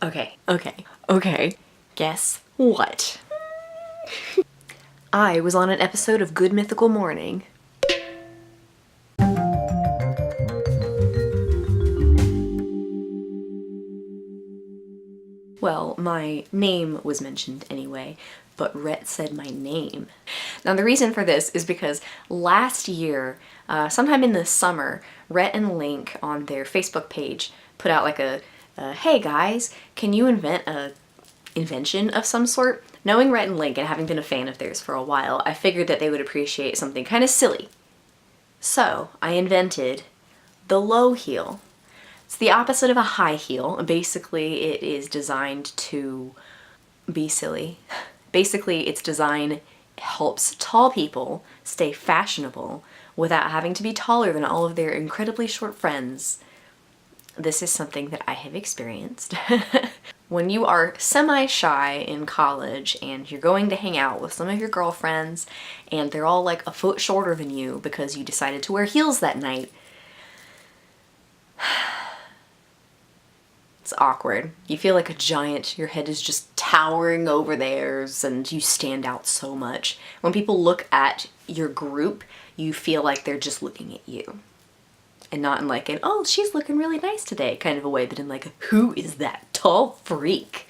Okay. Guess what? I was on an episode of Good Mythical Morning. Well, my name was mentioned anyway, but RHETT said my name. Now the reason for this is because last year, sometime in the summer, RHETT and Link on their Facebook page put out like a hey guys, can you invent a invention of some sort? Knowing RHETT and Link and having been a fan of theirs for a while, I figured that they would appreciate something kind of silly. So I invented the low heel. It's the opposite of a high heel. Basically, it is designed to be silly. Basically, its design helps tall people stay fashionable without having to be taller than all of their incredibly short friends. This is something that I have experienced. When you are semi-shy in college and you're going to hang out with some of your girlfriends and they're all like a foot shorter than you because you decided to wear heels that night, it's awkward. You feel like a giant. Your head is just towering over theirs and you stand out so much. When people look at your group, you feel like they're just looking at you. And not in like an, oh, she's looking really nice today kind of a way, but in like, who is that tall freak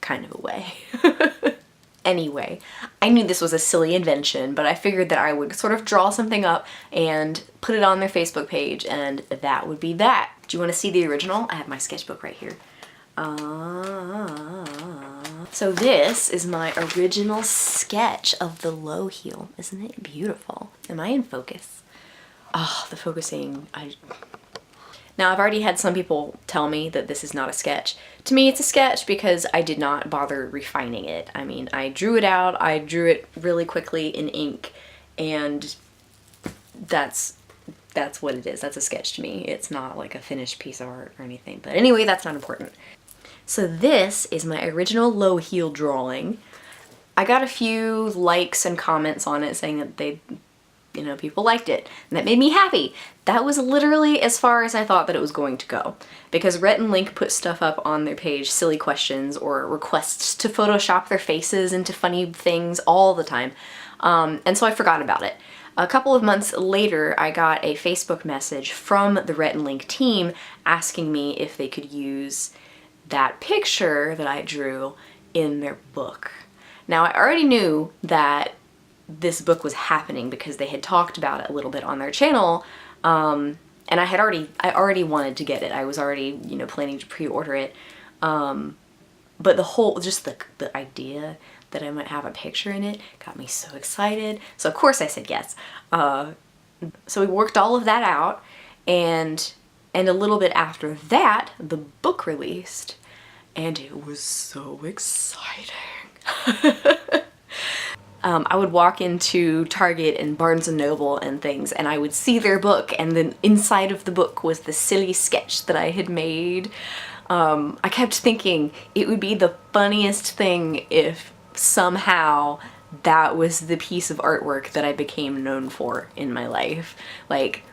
kind of a way. Anyway, I knew this was a silly invention, but I figured that I would sort of draw something up and put it on their Facebook page, and that would be that. Do you want to see the original? I have my sketchbook right here. So this is my original sketch of the low heel. Isn't it beautiful? Am I in focus? Oh, the focusing, Now I've already had some people tell me that this is not a sketch. To me it's a sketch because I did not bother refining it. I mean, I drew it out, I drew it really quickly in ink, and that's what it is. That's a sketch to me. It's not like a finished piece of art or anything. But anyway, that's not important. So this is my original low heel drawing. I got a few likes and comments on it saying that people liked it, and that made me happy. That was literally as far as I thought that it was going to go, because RHETT and Link put stuff up on their page, silly questions or requests to Photoshop their faces into funny things all the time, and so I forgot about it. A couple of months later, I got a Facebook message from the RHETT and Link team asking me if they could use that picture that I drew in their book. Now, I already knew that this book was happening because they had talked about it a little bit on their channel, and I already wanted to get it. I was already, planning to pre-order it, but the idea that I might have a picture in it got me so excited. So of course I said yes. So we worked all of that out, and a little bit after that, the book released, and it was so exciting. I would walk into Target and Barnes & Noble and things, and I would see their book, and then inside of the book was the silly sketch that I had made. I kept thinking it would be the funniest thing if somehow that was the piece of artwork that I became known for in my life. Like,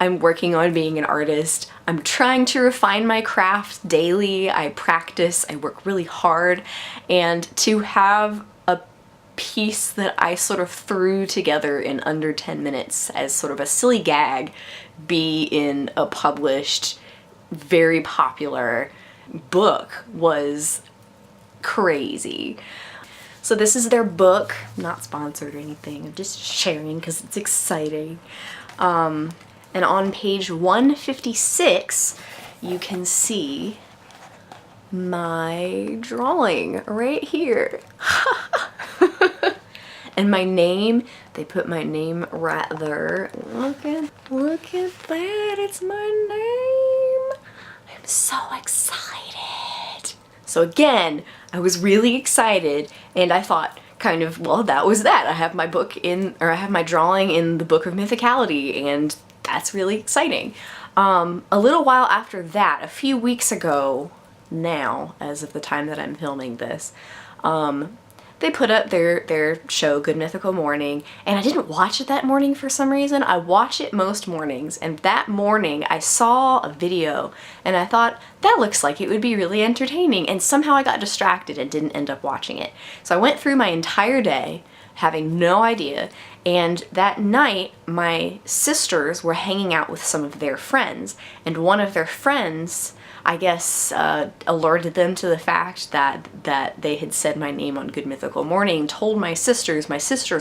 I'm working on being an artist. I'm trying to refine my craft daily. I practice, I work really hard, and to have a piece that I sort of threw together in under 10 minutes as sort of a silly gag be in a published, very popular book was crazy. So this is their book, not sponsored or anything, I'm just sharing because it's exciting. And on page 156, you can see my drawing right here. And my name, they put my name right there. Look at that, it's my name. I'm so excited. So again, I was really excited, and I thought kind of, well, that was that. I have my book in, or I have my drawing in the Book of Mythicality, and that's really exciting. A little while after that, a few weeks ago now, as of the time that I'm filming this, they put up their show, Good Mythical Morning, and I didn't watch it that morning for some reason. I watch it most mornings, and that morning I saw a video and I thought, that looks like it would be really entertaining, and somehow I got distracted and didn't end up watching it. So I went through my entire day having no idea, and that night my sisters were hanging out with some of their friends, and one of their friends, I guess, alerted them to the fact that they had said my name on Good Mythical Morning, told my sisters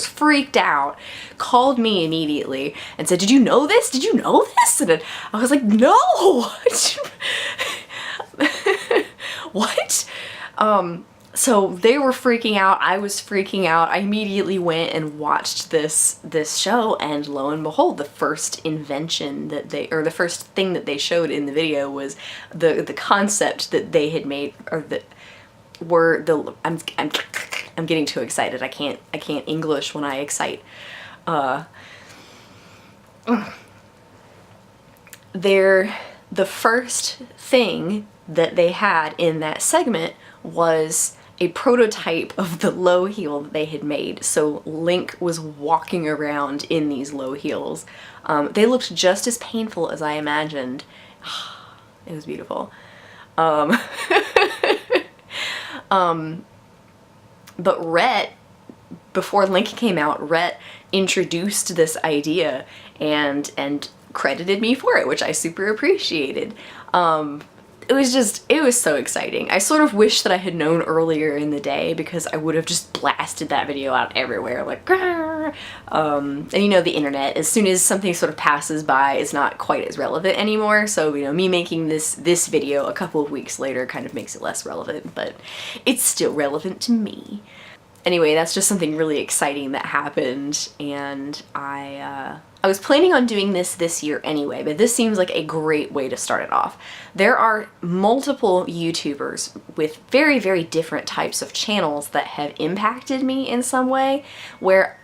freaked out, called me immediately and said, did you know this? Did you know this? And I was like, no! What? So they were freaking out, I was freaking out. I immediately went and watched this show, and lo and behold, the first invention that the first thing that they showed in the video was the concept that they had made, or that were the, I'm getting too excited. I can't English when I excite. The first thing that they had in that segment was a prototype of the low heel that they had made. So Link was walking around in these low heels. They looked just as painful as I imagined. It was beautiful. But RHETT, before Link came out, RHETT introduced this idea and credited me for it, which I super appreciated. It was so exciting. I sort of wish that I had known earlier in the day, because I would have just blasted that video out everywhere, like, and you know, the internet, as soon as something sort of passes by, it's not quite as relevant anymore. So, you know, me making this video a couple of weeks later kind of makes it less relevant, but it's still relevant to me. Anyway, that's just something really exciting that happened, and I was planning on doing this year anyway, but this seems like a great way to start it off. There are multiple YouTubers with very, very different types of channels that have impacted me in some way, where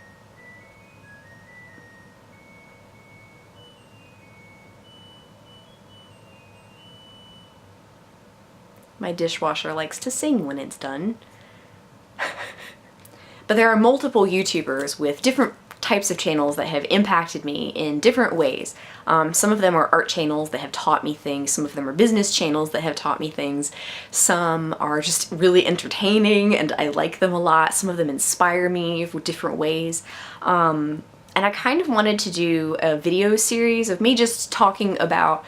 my dishwasher likes to sing when it's done. But there are multiple YouTubers with different types of channels that have impacted me in different ways. Some of them are art channels that have taught me things. Some of them are business channels that have taught me things. Some are just really entertaining and I like them a lot. Some of them inspire me with different ways. And I kind of wanted to do a video series of me just talking about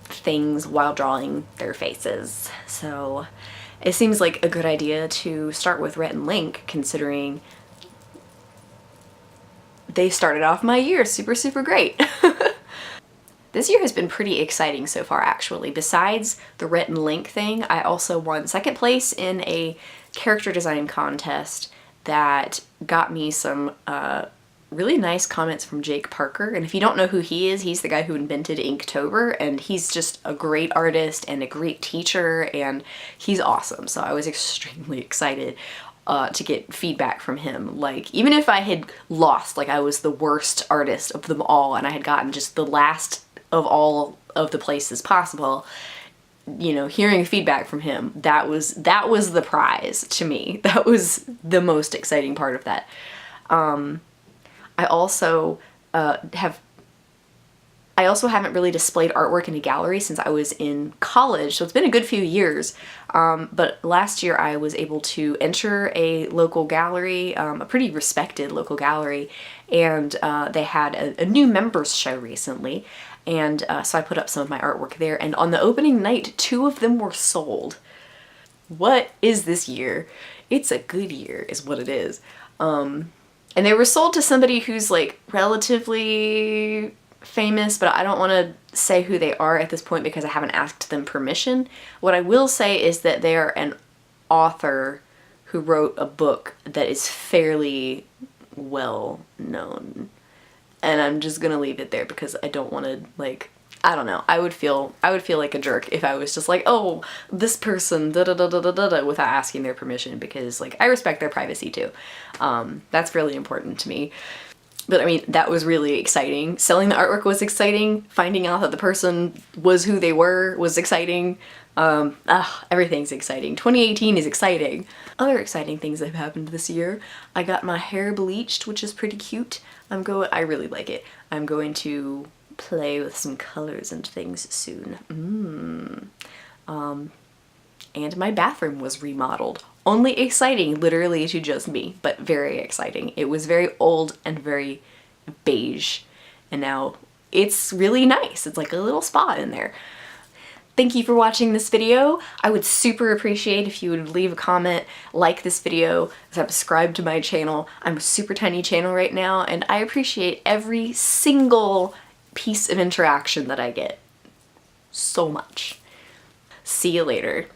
things while drawing their faces. So it seems like a good idea to start with RHETT and Link, considering they started off my year super, super great. This year has been pretty exciting so far, actually. Besides the RHETT and Link thing, I also won second place in a character design contest that got me some really nice comments from Jake Parker. And if you don't know who he is, he's the guy who invented Inktober, and he's just a great artist and a great teacher, and he's awesome. So I was extremely excited to get feedback from him. Like, even if I had lost, like I was the worst artist of them all and I had gotten just the last of all of the places possible, you know, hearing feedback from him, that was the prize to me. That was the most exciting part of that. I also haven't really displayed artwork in a gallery since I was in college, so it's been a good few years. But last year I was able to enter a local gallery, a pretty respected local gallery, and they had a new members show recently, and so I put up some of my artwork there, and on the opening night, 2 of them were sold. What is this year? It's a good year is what it is. And they were sold to somebody who's like relatively famous, but I don't want to say who they are at this point because I haven't asked them permission. What I will say is that they are an author who wrote a book that is fairly well known. And I'm just gonna leave it there because I don't want to, like, I don't know. I would feel like a jerk if I was just like, oh, this person da da da da da da without asking their permission, because like I respect their privacy too. That's really important to me. But I mean, that was really exciting. Selling the artwork was exciting. Finding out that the person was who they were was exciting. Everything's exciting. 2018 is exciting. Other exciting things that have happened this year. I got my hair bleached, which is pretty cute. I really like it. I'm going to play with some colors and things soon. And my bathroom was remodeled. Only exciting, literally to just me, but very exciting. It was very old and very beige, and now it's really nice. It's like a little spa in there. Thank you for watching this video. I would super appreciate if you would leave a comment, like this video, subscribe to my channel. I'm a super tiny channel right now, and I appreciate every single piece of interaction that I get so much. See you later.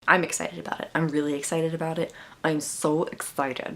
I'm excited about it. I'm really excited about it. I'm so excited.